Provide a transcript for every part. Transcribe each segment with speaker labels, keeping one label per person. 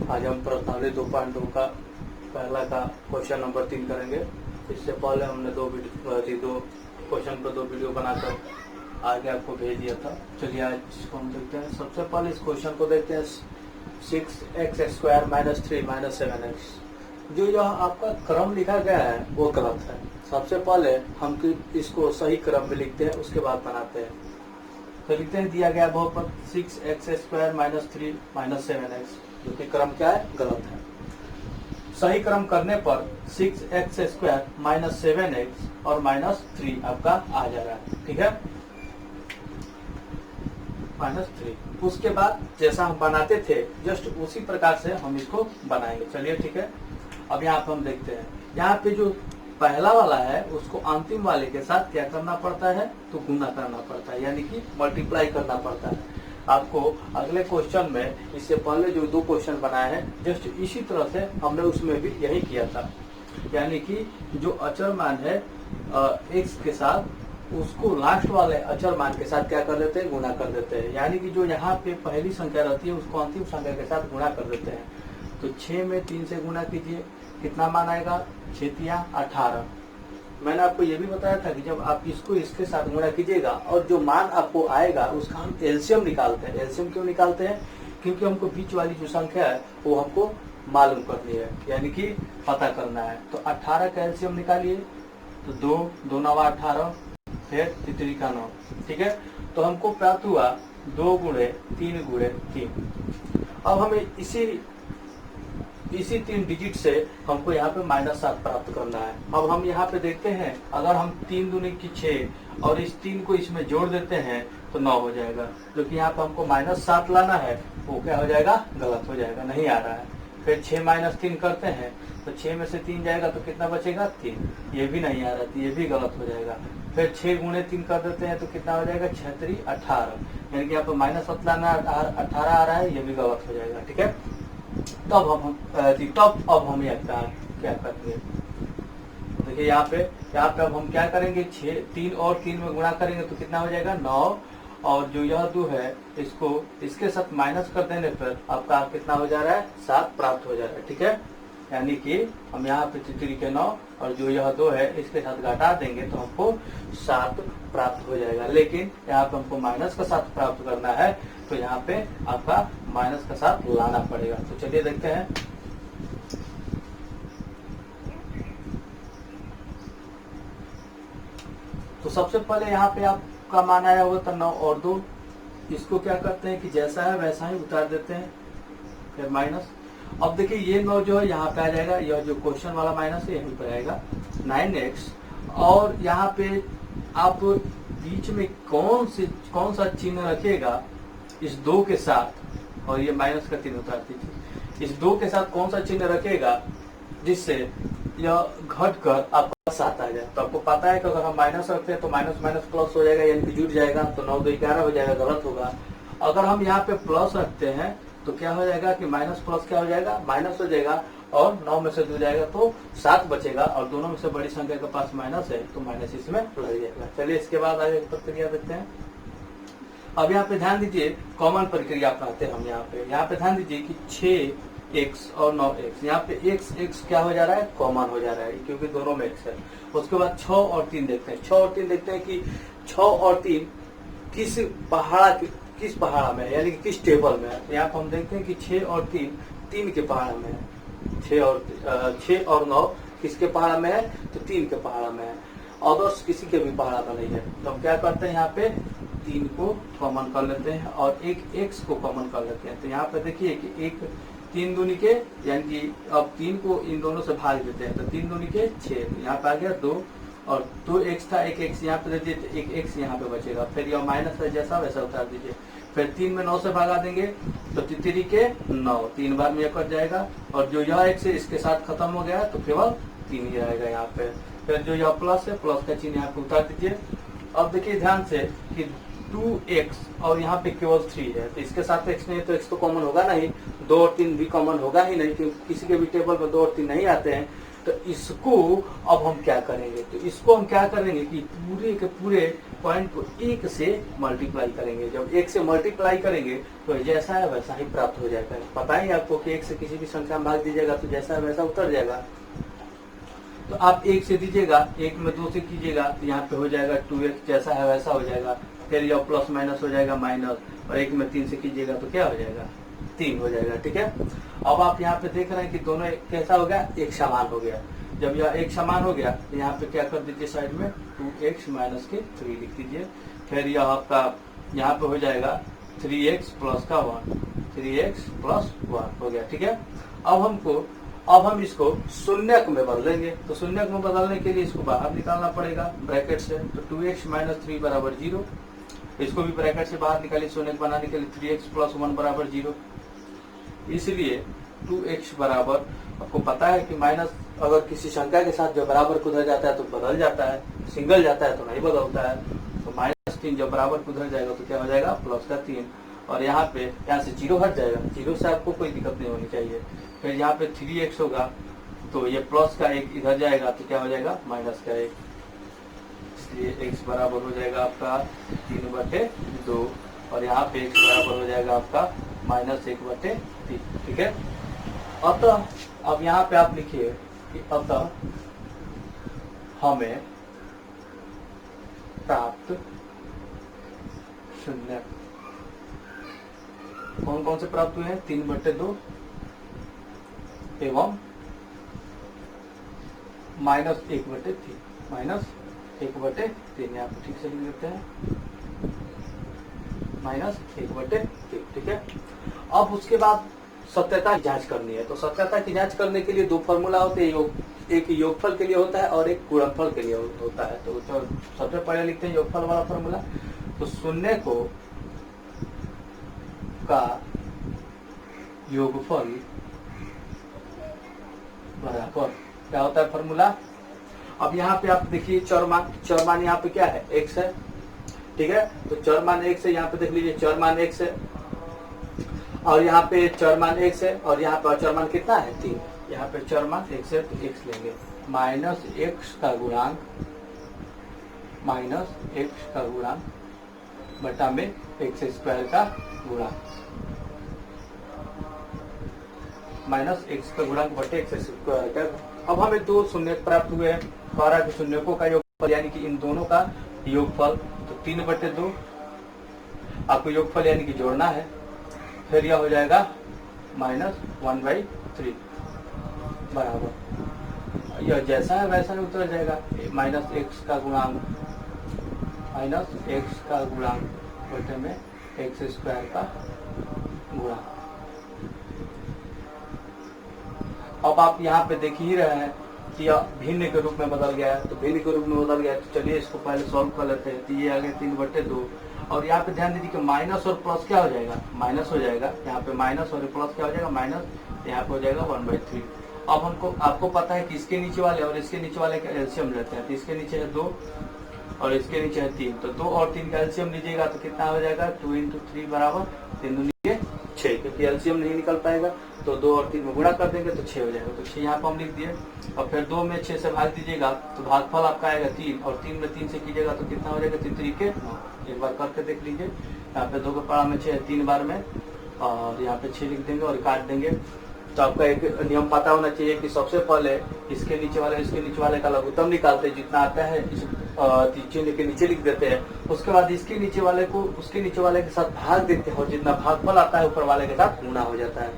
Speaker 1: आज हम प्रश्नावली 2.2 का पहला का क्वेश्चन नंबर 3 करेंगे। इससे पहले हमने दो क्वेश्चन पर दो वीडियो बनाकर आगे आपको भेज दिया था। चलिए आज इसको हम देखते हैं। सबसे पहले इस क्वेश्चन को देखते हैं। 6x² - 3 - 7x, जो आपका क्रम लिखा गया है वो गलत है। सबसे पहले हम इसको सही क्रम में लिखते हैं, उसके बाद बनाते हैं। तो लिखते हैं दिया गया बहुपद 6x² - 3 - 7x, जो कि क्रम क्या है, गलत है। सही क्रम करने पर 6x² - 7x और -3 आपका आ जा रहा है, ठीक है, -3। उसके बाद जैसा हम बनाते थे जस्ट उसी प्रकार से हम इसको बनाएंगे। चलिए ठीक है। अब यहाँ पे हम देखते हैं, यहाँ पे जो पहला वाला है उसको अंतिम वाले के साथ क्या करना पड़ता है, तो गुना करना पड़ता है, यानी कि मल्टीप्लाई करना पड़ता है। आपको अगले क्वेश्चन में इससे पहले जो दो क्वेश्चन बनाए हैं जस्ट इसी तरह से हमने उसमें भी यही किया था, यानी कि जो अचर मान है x के साथ उसको लास्ट वाले अचर मान के साथ क्या कर देते हैं, गुना कर देते हैं। यानी कि जो यहाँ पे पहली संख्या रहती है उसको अंतिम संख्या के साथ गुना कर देते हैं। तो 6 में 3 से गुना कीजिए, कितना मान आएगा, 6 × 18। मैंने आपको ये भी बताया था कि जब आप इसको इसके साथ गुणा कीजिएगा और जो मान आपको आएगा उसका हम एलसीएम निकालते हैं। एलसीएम क्यों निकालते हैं, क्योंकि हमको बीच वाली जो संख्या है वो हमको मालूम करनी है, यानी कि पता करना है। तो 18 का एलसीएम निकालिए, तो 2 9 18, फिर 3 का 9, ठीक है। तो हमको प्राप्त हुआ 2 × 3 × 3। अब हमें इसी 3 डिजिट से हमको यहाँ पे -7 प्राप्त करना है। अब हम यहाँ पे देखते हैं, अगर हम 3 दूनी की 6 और इस 3 को इसमें जोड़ देते हैं तो 9 हो जाएगा, जो कि यहाँ पे हमको -7 लाना है, वो क्या हो जाएगा, गलत हो जाएगा, नहीं आ रहा है। फिर 6 - 3 करते हैं तो 6 में से 3 जाएगा तो कितना बचेगा, 3, ये भी नहीं आ रहा है, ये भी गलत हो जाएगा। फिर 6 × 3 कर देते हैं तो कितना हो जाएगा, 6 × 3 = 18, यानी कि यहाँ पे -7 लाना 18 आ रहा है, ये भी गलत हो जाएगा, ठीक है। तब अब हम क्या करेंगे, देखिए यहाँ पे अब हम क्या करेंगे, 3 और 3 में गुणा करेंगे तो कितना हो जाएगा, 9, और जो यह 2 है इसको इसके साथ माइनस कर देने पर आपका कितना हो जा रहा है, 7 प्राप्त हो जा रहा है, ठीक है। यानी कि हम यहाँ पे 3 के 9 और जो यह 2 है इसके साथ घटा देंगे तो हमको 7 प्राप्त हो जाएगा। लेकिन यहाँ पे हमको माइनस का 7 प्राप्त करना है, तो यहाँ पे आपका माइनस का 7 लाना पड़ेगा। तो चलिए देखते हैं। तो सबसे पहले यहाँ पे आपका मान आया हुआ था 9 और 2, इसको क्या करते हैं कि जैसा है वैसा ही उतार देते हैं, फिर माइनस। अब देखिए ये 9 जो है यहाँ पे आ जाएगा, यह जो क्वेश्चन वाला माइनस है यहीं पर आएगा 9x, और यहाँ पे आप बीच में कौन सा चिन्ह रखिएगा इस 2 के साथ, और ये माइनस का चिन्ह उतार दीजिए। इस 2 के साथ कौन सा चिन्ह रखेगा जिससे यह घट कर आपका 7 आ जाए। तो आपको पता है कि अगर हम माइनस रखते हैं तो माइनस माइनस प्लस हो जाएगा, यानी कि जुड़ जाएगा, तो 9 2 11 हो जाएगा, गलत होगा। अगर हम यहाँ पे प्लस रखते हैं तो क्या हो जाएगा कि माइनस प्लस क्या हो जाएगा, माइनस हो जाएगा, और 9 में से 2 जाएगा तो 7 बचेगा, और दोनों में से बड़ी संख्या के पास माइनस है तो माइनस इसमें लग जाएगा। चलिए इसके बाद आगे प्रक्रिया देखते हैं। अब यहाँ पे ध्यान दीजिए, कॉमन प्रक्रिया अपनाते हैं हम। यहाँ पे ध्यान दीजिए कि 6x और 9x, यहाँ पे x क्या हो जा रहा है, कॉमन हो जा रहा है, क्योंकि दोनों में x है। उसके बाद 6 और 3 देखते हैं। 6 और 3 देखते हैं कि 6 और 3 किस पहाड़ा में है, यानी कि किस टेबल में है। यहाँ पर हम देखते हैं कि 6 और 3 के पहाड़ा में है। 6 और 9 किसके पहाड़ा में है, तो 3 के पहाड़ा में है, अदर्स किसी के भी पहाड़ा में नहीं है। तो हम क्या करते हैं, यहाँ पे 3 को कॉमन कर लेते हैं और एक x को कॉमन कर लेते हैं। तो यहाँ पे देखिए कि एक 3 दूनी के, यानी कि अब 3 को इन दोनों से भाग देते हैं, तो 3 दूनी के 6, तो यहाँ पे आ गया 2, और 2x था, एक x यहाँ पे दे दिए तो एक x यहाँ पे बचेगा। फिर यह माइनस है, जैसा वैसा उतार दीजिए। फिर 3 में 9 से भागा देंगे तो 3 के 9, 3 बार में कट जाएगा, और जो यह x है इसके साथ खत्म हो गया तो केवल 3 ही रहेगा यहाँ पे। फिर जो यह प्लस है, प्लस का चिन्ह यहाँ पे उतार दीजिए। अब देखिए ध्यान से कि 2x और यहाँ पे केवल 3 है, तो इसके साथ x नहीं, तो x तो कॉमन होगा नहीं, 2 और 3 भी कॉमन होगा ही नहीं, क्योंकि किसी के भी टेबल में 2 और 3 नहीं आते हैं। तो इसको अब हम क्या करेंगे, तो इसको हम क्या करेंगे कि पूरे के पूरे पॉइंट को 1 से मल्टीप्लाई करेंगे। जब 1 से मल्टीप्लाई करेंगे तो जैसा है वैसा ही प्राप्त हो जाएगा। पता ही आपको कि 1 से किसी भी संख्या में भाग दीजिएगा तो जैसा है वैसा उतर जाएगा। तो आप 1 से दीजिएगा, 1 में 2 से कीजिएगा तो यहाँ पे हो जाएगा 2x, जैसा है वैसा हो जाएगा। फिर यह प्लस माइनस हो जाएगा माइनस, और 1 में 3 से कीजिएगा तो क्या हो जाएगा 3 हो जाएगा। ठीक है, अब आप यहाँ पे देख रहे हैं कि दोनों कैसा हो गया, एक समान हो गया। जब यह एक समान हो गया तो यहाँ पे क्या कर दीजिए, साइड में 2x माइनस के 3 लिख दीजिए। फिर यह आपका यहाँ पे हो जाएगा 3x प्लस का 1, 3x प्लस 1 हो गया। ठीक है, अब हम इसको शून्यक में बदलेंगे। तो शून्यक में बदलने के लिए इसको बाहर निकालना पड़ेगा ब्रैकेट से। तो 2x माइनस 3 बराबर 0, इसको भी ब्रैकेट से बाहर निकालिए। शून्यक बनाने के लिए 3x प्लस 1 बराबर 0, इसलिए 2x बराबर, आपको पता है कि माइनस अगर किसी संख्या के साथ जब बराबर कुधर जाता है तो बदल जाता है, सिंगल जाता है तो नहीं बदलता है। तो -3 जब बराबर कुधर जाएगा तो क्या हो जाएगा, प्लस का 3, और यहाँ से 0 हट जाएगा। 0 से आपको कोई दिक्कत नहीं होनी चाहिए। फिर यहाँ पे 3x होगा तो ये प्लस का 1 इधर जाएगा तो क्या हो जाएगा, माइनस का 1, इसलिए x बराबर हो जाएगा आपका 3/2, और यहाँ पे x बराबर हो जाएगा आपका -1/3। ठीक है, अतः अब यहाँ पे आप लिखिए कि अतः हमें प्राप्त शून्य कौन कौन से प्राप्त हुए हैं, 3/2 एवं -1/3, -1/3 यहाँ पे ठीक से लिख देते हैं, -1/3। ठीक है, अब उसके बाद सत्यता की जांच करनी है। तो सत्यता की जांच करने के लिए 2 फॉर्मूला होते हैं, एक योगफल के लिए होता है और एक गुणनफल के लिए होता है। तो सबसे पहले लिखते हैं योगफल वाला फॉर्मूला। तो शून्य को का योगफल बराबर क्या होता है फॉर्मूला। अब यहाँ पे आप देखिए चरमान यहाँ पे क्या है, x है। ठीक है, तो चरमान x है, यहाँ पे देख लीजिए चरमान x है, और यहाँ पे चरमान x है, और यहाँ पे चरमान कितना है, 3। यहाँ पे चरमान x है तो x लेंगे, -x का गुणांक बटा में x² का गुणांक, -x का गुणांक बटे x² का। अब हमें 2 शून्य प्राप्त हुए हैं, 12 के शून्यकों का योगफल यानी कि इन दोनों का योगफल। तो 3/2 आपको योगफल यानी कि जोड़ना है। फिर यह हो जाएगा -1/3 बराबर, यह जैसा है वैसा ही उतर जाएगा, -x का गुणांक बटे में x² का गुणांक। अब आप यहाँ पे देख ही रहे हैं कि यह भिन्न के रूप में बदल गया है। तो भिन्न के रूप में बदल गया है तो चलिए इसको पहले सॉल्व कर लेते हैं। तो ये आ गया 3/2, और यहाँ पे ध्यान दीजिए कि माइनस और प्लस क्या हो जाएगा, माइनस हो जाएगा। यहाँ पे माइनस और प्लस क्या हो जाएगा, माइनस, यहाँ पे हो जाएगा 1/3। अब आपको पता है कि इसके नीचे वाले और इसके नीचे वाले का एलसीएम लेते हैं। तो इसके नीचे है 2 और इसके नीचे है 3, तो 2 और 3 का एलसीएम लीजिएगा तो कितना हो जाएगा, 2 × 3 बराबर 3 दूनी 6, क्योंकि एलसीएम नहीं निकल पाएगा तो 2 और 3 में गुणा कर देंगे तो 6 हो जाएगा। तो 6 यहाँ पर हम लिख दिए, और फिर 2 में 6 से भाग दीजिएगा तो भागफल आपका आएगा 3, और 3 में 3 से कीजिएगा तो कितना हो जाएगा, 3 3 9। एक बार करके देख लीजिए, यहाँ पे 2 के पड़ा में 6 3 बार में, और यहाँ पे 6 लिख देंगे और काट देंगे। तो आपका एक नियम पता होना चाहिए कि सबसे पहले इसके नीचे वाले का लघुत्तम निकालते हैं, जितना आता है इस चिन्ह के नीचे लिख देते हैं। उसके बाद इसके नीचे वाले को उसके नीचे वाले के साथ भाग देते हैं, और जितना भागफल आता है ऊपर वाले के साथ गुणा हो जाता है,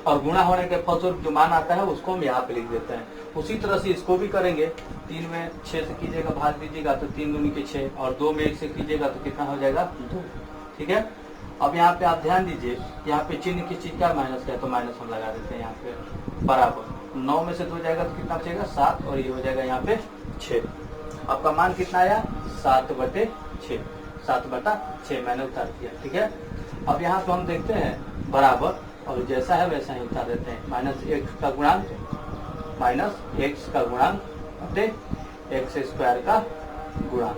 Speaker 1: और गुणा होने के फलस्वरूप जो मान आता है उसको हम यहाँ पे लिख देते हैं। उसी तरह से इसको भी करेंगे। 3 में 6 से कीजिएगा, भाग दीजिएगा तो 3 दूनी के 6, और 2 में 1 से कीजिएगा तो कितना हो जाएगा, 2। ठीक है, अब यहाँ पे आप ध्यान दीजिए, यहाँ पे चिन्ह की चीज क्या, माइनस का है, तो माइनस हम लगा देते हैं यहाँ पे बराबर। 9 में से 2 जाएगा तो कितना बचेगा, 7, और ये हो जाएगा यहाँ पे 6। आपका मान कितना आया, 7/6, 7/6 मैंने उतार दिया। ठीक है, अब यहाँ पे हम देखते हैं बराबर, और जैसा है वैसा ही उतार देते हैं। -x का गुणांक बटे x² का गुणांक।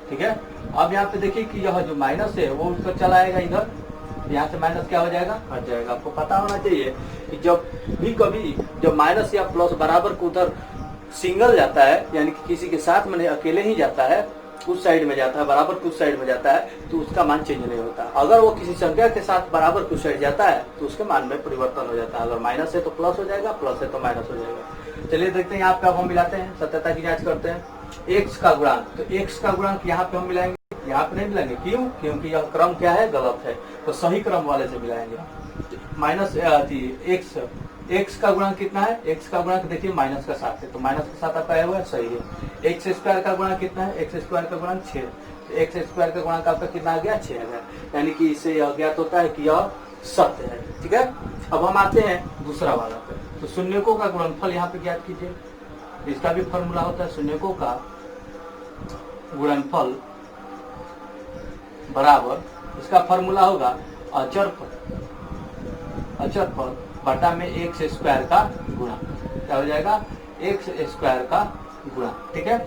Speaker 1: ठीक है, अब यहाँ पे देखिए कि यह जो माइनस है वो उसको चला आएगा इधर, यहाँ से माइनस क्या हो जाएगा, हट जाएगा। आपको पता होना चाहिए कि जब भी कभी जब माइनस या प्लस बराबर को उधर सिंगल जाता है, यानी कि किसी के साथ मैंने अकेले ही जाता है, उस साइड में जाता है, बराबर कुछ साइड में जाता है, तो उसका मान चेंज नहीं होता। अगर वो किसी संख्या के साथ बराबर कुछ साइड जाता है तो उसके मान में परिवर्तन हो जाता है। अगर माइनस है तो प्लस हो जाएगा, प्लस है तो माइनस हो जाएगा। चलिए देखते हैं यहाँ पे अब हम मिलाते हैं, सत्यता की जांच करते हैं। x का गुणांक, तो x का गुणांक यहाँ पे हम मिलाएंगे, यहाँ पे नहीं मिलाएंगे। क्यों? क्योंकि यह क्रम क्या है, गलत है, तो सही क्रम वाले से मिलाएंगे। माइनस x का गुणांक कितना है? x का गुणांक देखिए माइनस का 7 है, तो माइनस का 7 आपका आया हुआ है, सही है। x स्क्वायर का गुणांक कितना है? x स्क्वायर का गुणांक 6, तो x स्क्वायर का गुणांक आपका कितना आ गया? 6 आ गया, यानी कि इससे यह ज्ञात होता है कि यह सत्य है। ठीक है, अब हम आते हैं दूसरा वाला पे। तो शून्यकों का गुणनफल यहाँ पे ज्ञात कीजिए। इसका भी फॉर्मूला होता है शून्यकों का गुणनफल बराबर, इसका फॉर्मूला होगा अचर पद बटा में एक्स स्क्वायर का गुणा। क्या हो जाएगा? एक्स स्क्वायर का गुणा। ठीक है,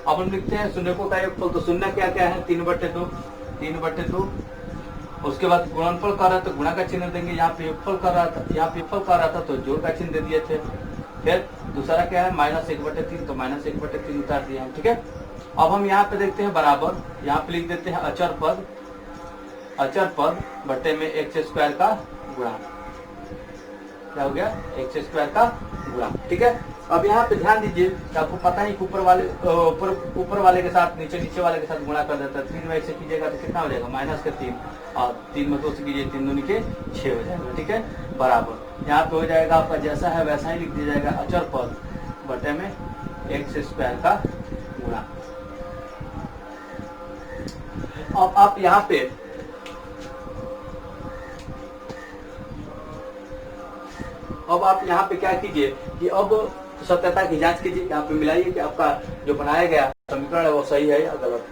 Speaker 1: अब हम लिखते हैं शून्यकों का योगफल। तो शून्य क्या क्या है? 3/2। उसके बाद गुणनफल कर रहा था, गुणा का चिन्ह देंगे। यहाँ पे योगफल कर रहा था, यहाँ पे योगफल कर रहा था तो जोड़ का चिन्ह दे दिए थे। फिर दूसरा क्या है? -1/3, तो -1/3 उतार दिया हम। ठीक है, अब हम यहाँ पे देखते हैं बराबर, यहाँ पे लिख देते हैं अचर पद बटे में एक्स स्क्वायर का गुणा। क्या हो गया? एक्स स्क्वायर का गुणा। ठीक है, अब यहाँ पे ध्यान दीजिए कि आपको पता ही ऊपर वाले के साथ नीचे वाले के साथ गुणा कर देता है। 3 में से कीजिएगा तो कितना हो जाएगा? -3, और 3 में 2 से कीजिए, 3 दूनी के 6 हो जाएगा। ठीक है, बराबर यहाँ पे हो जाएगा आपका जैसा है वैसा ही लिख दिया जाएगा, अचर पद बटे में एक्स स्क्वायर का गुणा। अब आप यहाँ पे क्या कीजिए कि अब सत्यता की जांच कीजिए। यहाँ पे मिलाइए कि आपका जो बनाया गया समीकरण है वो सही है या गलत है।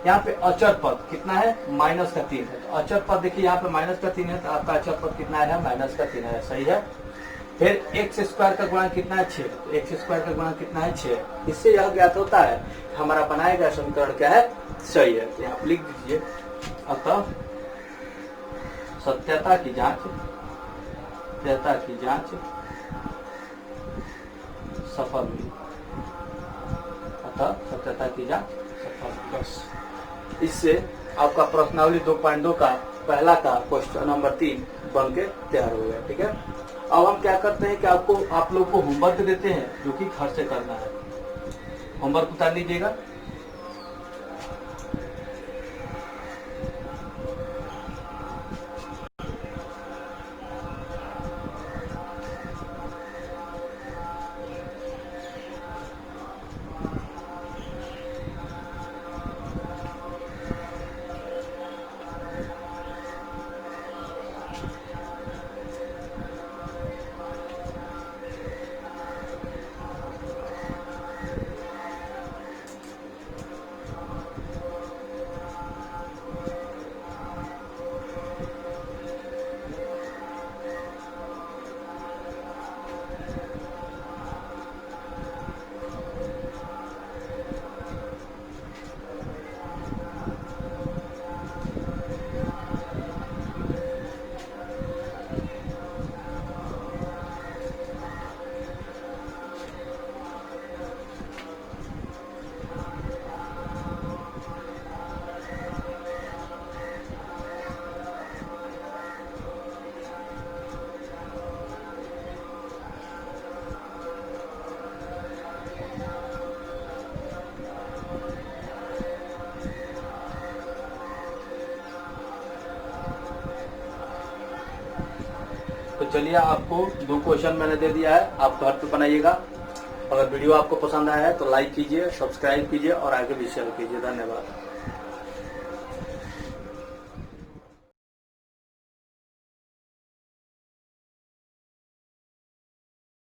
Speaker 1: यहाँ पे अचर पद कितना है? -3 है, तो अचर पद देखिए यहाँ पे -3 है, तो आपका अचर पद कितना है? -3 है, सही है। फिर एक्स स्क्वायर का गुणांक कितना है? 6, तो एक्स स्क्वायर का गुणांक कितना है? 6। इससे यह ज्ञात होता है हमारा बनाया गया समीकरण क्या है? सही है। तो यहाँ पे लिख दीजिए, अतः सत्यता की जांच सफल हुई। अतः सत्यता की जांच सफल हुई। बस इससे आपका प्रश्नावली 2.2 का पहला का क्वेश्चन नंबर 3 बन के तैयार हो गया। ठीक है, अब हम क्या करते हैं कि आप लोग को होमवर्क देते हैं जो कि घर से करना है। होमवर्क उतार लीजिएगा। तो चलिए, आपको 2 क्वेश्चन मैंने दे दिया है, आप घर पे बनाइएगा। अगर वीडियो आपको पसंद आया है तो लाइक कीजिए, सब्सक्राइब कीजिए और आगे भी शेयर कीजिए। धन्यवाद।